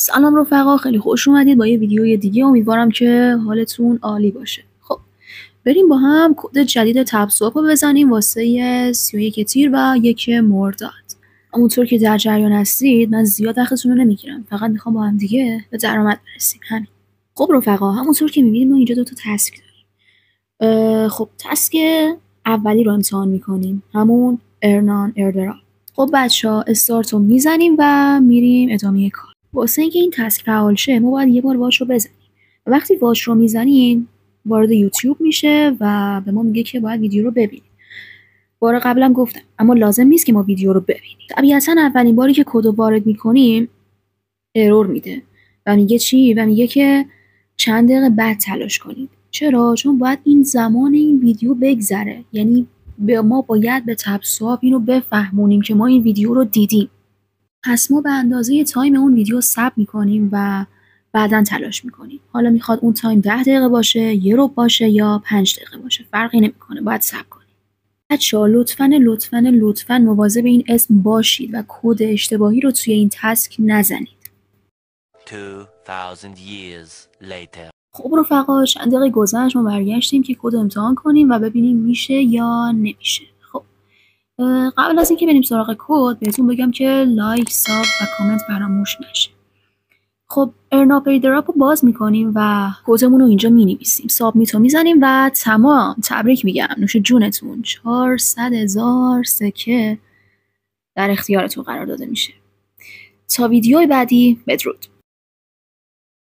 سلام رفقا، خیلی خوش اومدید با یه ویدیوی دیگه. امیدوارم که حالتون عالی باشه. خب بریم با هم کد جدید تب سواپ رو بزنیم واسه 31 تیر و 1 مرداد. همونطور که در جریان هستید من زیاد وقتتون رو نمیگیرم، فقط میخوام با هم دیگه به درآمد برسیم. همین. خب رفقا، همونطور که میبینید ما اینجا 2 تا تسک داریم. خب تسک اولی رو امتحان میکنیم، همون ارنان ایردراپ. خب بچه‌ها استارت رو میزنیم و میریم ادامه کار. واسه اینکه این تسک فعال شه ما باید یه بار واچ رو بزنیم. و وقتی واچ رو میزنیم وارد یوتیوب میشه و به ما میگه که باید ویدیو رو ببینیم. بار قبلم گفتم اما لازم نیست که ما ویدیو رو ببینیم. طبیعتا اولین باری که کد رو وارد میکنیم ارور میده و میگه چی؟ و میگه که چند دقیقه بعد تلاش کنید. چرا؟ چون باید این زمان این ویدیو بگذره. یعنی ما باید به تب سواپ اینو بفهمونیم که ما این ویدیو رو دیدیم. پس ما به اندازه تایم اون ویدیو ثبت میکنیم و بعداً تلاش میکنیم. حالا میخواد اون تایم 10 دقیقه باشه، 1 ربع باشه یا 5 دقیقه باشه، فرقی نمیکنه، باید صبر کنیم. بچه‌ها لطفاً مواظب این اسم باشید و کد اشتباهی رو توی این تسک نزنید. 2000 years later. خب رفقا، چند دقیقه گذشت، ما برگشتیم که کد امتحان کنیم و ببینیم میشه یا نمیشه. خب قبل از اینکه بریم سراغ کد بهتون بگم که لایک، ساب و کامنت فراموش نشه. خب ارناپ ایردراپ رو باز میکنیم و کدمون رو اینجا مینویسیم، سابمیت رو میزنیم و تمام. تبریک میگم، نوش جونتون، 400,000 سکه در اختیارتون قرار داده میشه. تا ویدیوی بعدی، بدرود.